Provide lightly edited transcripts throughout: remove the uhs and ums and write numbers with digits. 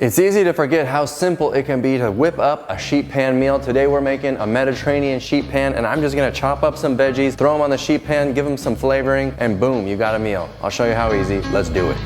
It's easy to forget how simple it can be to whip up a sheet pan meal. Today we're making a Mediterranean sheet pan, and I'm just gonna chop up some veggies, throw them on the sheet pan, give them some flavoring, and boom, you got a meal. I'll show you how easy. Let's do it.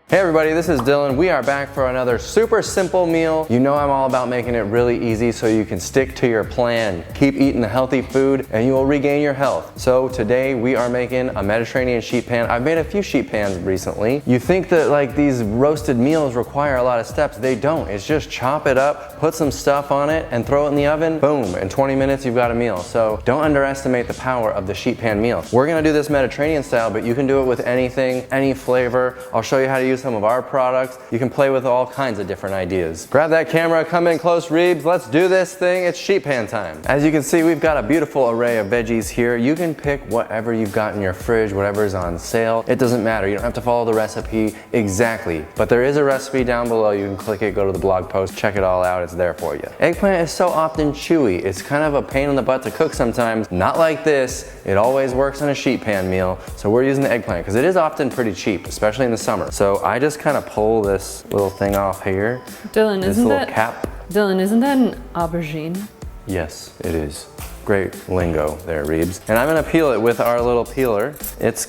Hey everybody, this is Dylan. We are back for another super simple meal. You know I'm all about making it really easy so you can stick to your plan. Keep eating the healthy food and you will regain your health. So today we are making a Mediterranean sheet pan. I've made a few sheet pans recently. You think that like these roasted meals require a lot of steps. They don't. It's just chop it up, put some stuff on it and throw it in the oven. Boom, in 20 minutes you've got a meal. So don't underestimate the power of the sheet pan meal. We're gonna do this Mediterranean style, but you can do it with anything, any flavor. I'll show you how to use some of our products. You can play with all kinds of different ideas. Grab that camera, come in close, Reebs. Let's do this thing. It's sheet pan time. As you can see, we've got a beautiful array of veggies here. You can pick whatever you've got in your fridge, whatever is on sale. It doesn't matter. You don't have to follow the recipe exactly, but there is a recipe down below. You can click it, go to the blog post, check it all out. It's there for you. Eggplant is so often chewy. It's kind of a pain in the butt to cook sometimes. Not like this. It always works on a sheet pan meal. So we're using the eggplant because it is often pretty cheap, especially in the summer. So I just kind of pull this little thing off here. Dylan, isn't that cap? Dylan, isn't that an aubergine? Yes, it is. Great lingo there, Reebs. And I'm gonna peel it with our little peeler. It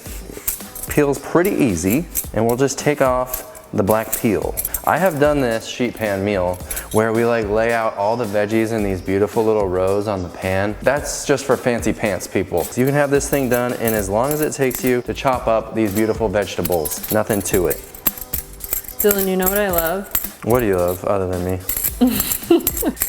peels pretty easy, and we'll just take off the black peel. I have done this sheet pan meal where we like lay out all the veggies in these beautiful little rows on the pan. That's just for fancy pants people. So you can have this thing done in as long as it takes you to chop up these beautiful vegetables. Nothing to it. Dylan, you know what I love? What do you love other than me?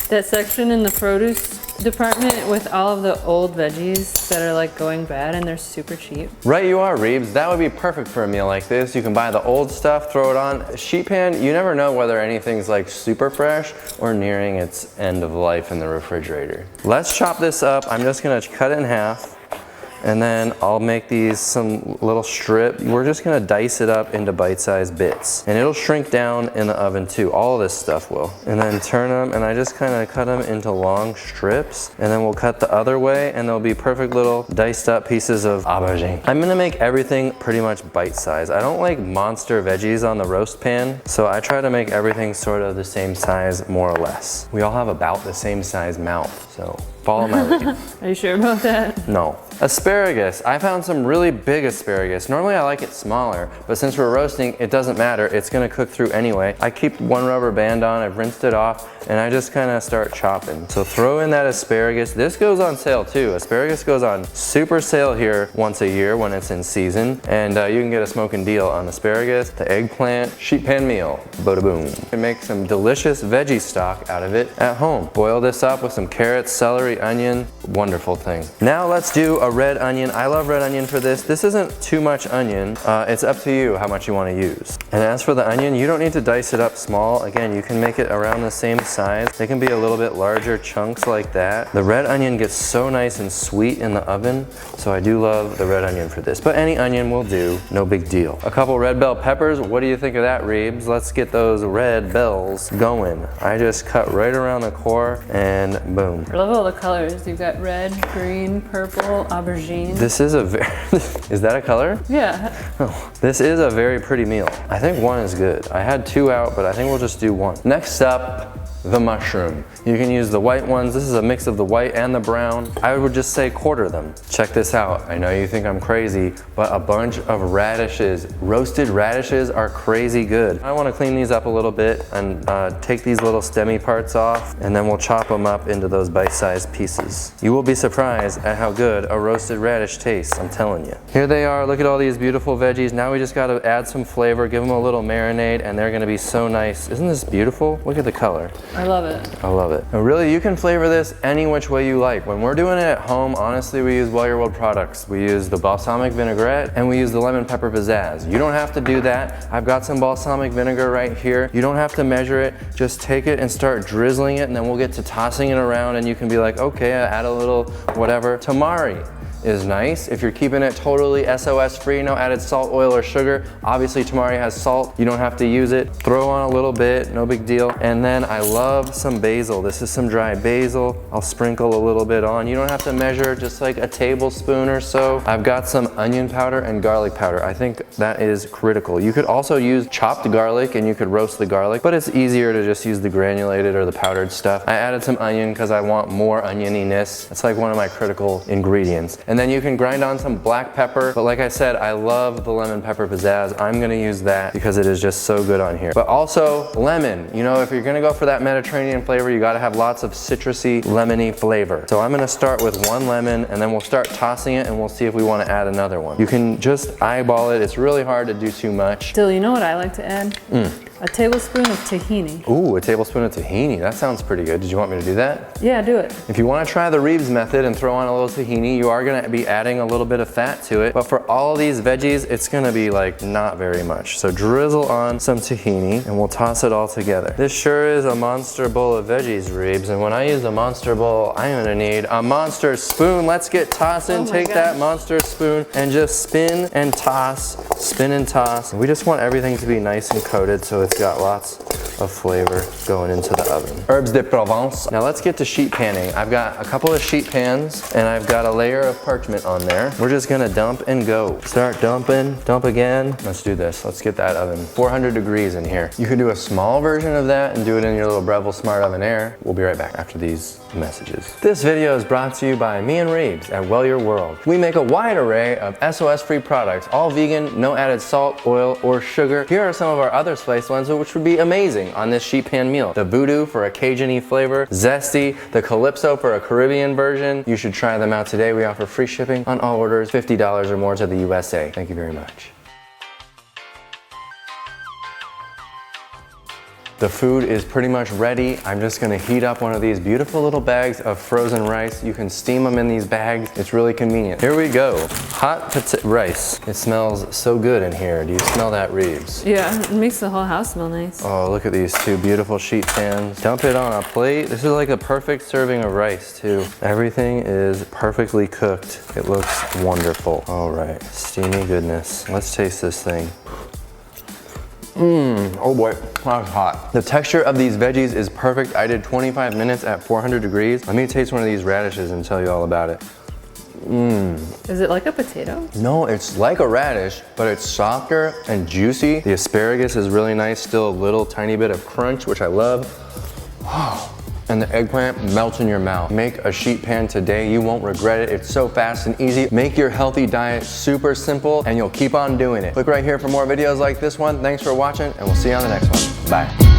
That section in the produce department with all of the old veggies that are like going bad and they're super cheap. Right you are, Reebs. That would be perfect for a meal like this. You can buy the old stuff, throw it on. Sheet pan, you never know whether anything's like super fresh or nearing its end of life in the refrigerator. Let's chop this up. I'm just gonna cut it in half. And then I'll make these some little strip. We're just gonna dice it up into bite-sized bits. And it'll shrink down in the oven too. All of this stuff will. And then turn them, and I just kinda cut them into long strips. And then we'll cut the other way, and there'll be perfect little diced up pieces of aubergine. I'm gonna make everything pretty much bite-sized. I don't like monster veggies on the roast pan, so I try to make everything sort of the same size, more or less. We all have about the same size mouth, so follow my lead. Are you sure about that? No. Asparagus. I found some really big asparagus. Normally I like it smaller, but since we're roasting, it doesn't matter. It's gonna cook through anyway. I keep one rubber band on, I've rinsed it off, and I just kinda start chopping. So throw in that asparagus. This goes on sale too. Asparagus goes on super sale here once a year when it's in season, and you can get a smoking deal on asparagus, the eggplant, sheet pan meal, bada boom. You can make some delicious veggie stock out of it at home. Boil this up with some carrots, celery, onion, wonderful thing. Now let's do a red onion. I love red onion for this. This isn't too much onion. It's up to you how much you want to use. And as for the onion, you don't need to dice it up small. Again, you can make it around the same size. They can be a little bit larger chunks like that. The red onion gets so nice and sweet in the oven, so I do love the red onion for this. But any onion will do, no big deal. A couple red bell peppers. What do you think of that, Reebs? Let's get those red bells going. I just cut right around the core and boom. I love all the colors. You've got red, green, purple, aubergine. This is a very, is that a color? Yeah. Oh, this is a very pretty meal. I think one is good. I had two out, but I think we'll just do one. Next up, the mushroom. You can use the white ones. This is a mix of the white and the brown. I would just say quarter them. Check this out. I know you think I'm crazy, but a bunch of radishes. Roasted radishes are crazy good. I want to clean these up a little bit and take these little stemmy parts off, and then we'll chop them up into those bite-sized pieces. You will be surprised at how good a roasted radish tastes, I'm telling you. Here they are. Look at all these beautiful veggies. Now we just got to add some flavor, give them a little marinade, and they're going to be so nice. Isn't this beautiful? Look at the color. I love it. I love it. And really, you can flavor this any which way you like. When we're doing it at home, honestly, we use Well Your World products. We use the balsamic vinaigrette and we use the lemon pepper pizzazz. You don't have to do that. I've got some balsamic vinegar right here. You don't have to measure it. Just take it and start drizzling it, and then we'll get to tossing it around, and you can be like, okay, I add a little whatever. Tamari is nice. If you're keeping it totally SOS free, no added salt, oil, or sugar, obviously tamari has salt. You don't have to use it. Throw on a little bit, no big deal. And then I love some basil. This is some dried basil. I'll sprinkle a little bit on. You don't have to measure, just like a tablespoon or so. I've got some onion powder and garlic powder. I think that is critical. You could also use chopped garlic and you could roast the garlic, but it's easier to just use the granulated or the powdered stuff. I added some onion because I want more onioniness. It's like one of my critical ingredients. And then you can grind on some black pepper, but like I said, I love the lemon pepper pizzazz. I'm gonna use that because it is just so good on here. But also lemon. You know, if you're gonna go for that Mediterranean flavor, you gotta have lots of citrusy, lemony flavor. So I'm gonna start with one lemon and then we'll start tossing it and we'll see if we wanna add another one. You can just eyeball it. It's really hard to do too much. Still, you know what I like to add? A tablespoon of tahini. Ooh, a tablespoon of tahini. That sounds pretty good. Did you want me to do that? Yeah, do it. If you want to try the Reeves method and throw on a little tahini, you are going to be adding a little bit of fat to it. But for all these veggies, it's going to be like not very much. So drizzle on some tahini and we'll toss it all together. This sure is a monster bowl of veggies, Reeves. And when I use a monster bowl, I'm going to need a monster spoon. Let's get tossing. Oh my Take gosh. that monster spoon and just spin and toss, spin and toss. We just want everything to be nice and coated so it's got lots of flavor going into the oven. Herbs de Provence. Now let's get to sheet panning. I've got a couple of sheet pans and I've got a layer of parchment on there. We're just gonna dump and go. Start dumping, dump again. Let's do this. Let's get that oven 400 degrees in here. You can do a small version of that and do it in your little Breville Smart Oven Air. We'll be right back after these messages. This video is brought to you by me and Reeves at Well Your World. We make a wide array of SOS-free products, all vegan, no added salt, oil, or sugar. Here are some of our other spiced ones which would be amazing on this sheet pan meal. The Voodoo for a Cajun-y flavor, Zesty, the Calypso for a Caribbean version. You should try them out today. We offer free shipping on all orders $50 or more to the USA. Thank you very much. The food is pretty much ready. I'm just gonna heat up one of these beautiful little bags of frozen rice. You can steam them in these bags. It's really convenient. Here we go. Hot rice. It smells so good in here. Do you smell that, Reeves? Yeah, it makes the whole house smell nice. Oh, look at these two beautiful sheet pans. Dump it on a plate. This is like a perfect serving of rice too. Everything is perfectly cooked. It looks wonderful. All right, steamy goodness. Let's taste this thing. Oh boy, that's hot. The texture of these veggies is perfect. I did 25 minutes at 400 degrees. Let me taste one of these radishes and tell you all about it. Is it like a potato? No, it's like a radish, but it's softer and juicy. The asparagus is really nice, still a little tiny bit of crunch, which I love. And the eggplant melts in your mouth. Make a sheet pan today. You won't regret it. It's so fast and easy. Make your healthy diet super simple and you'll keep on doing it. Click right here for more videos like this one. Thanks for watching and we'll see you on the next one. Bye.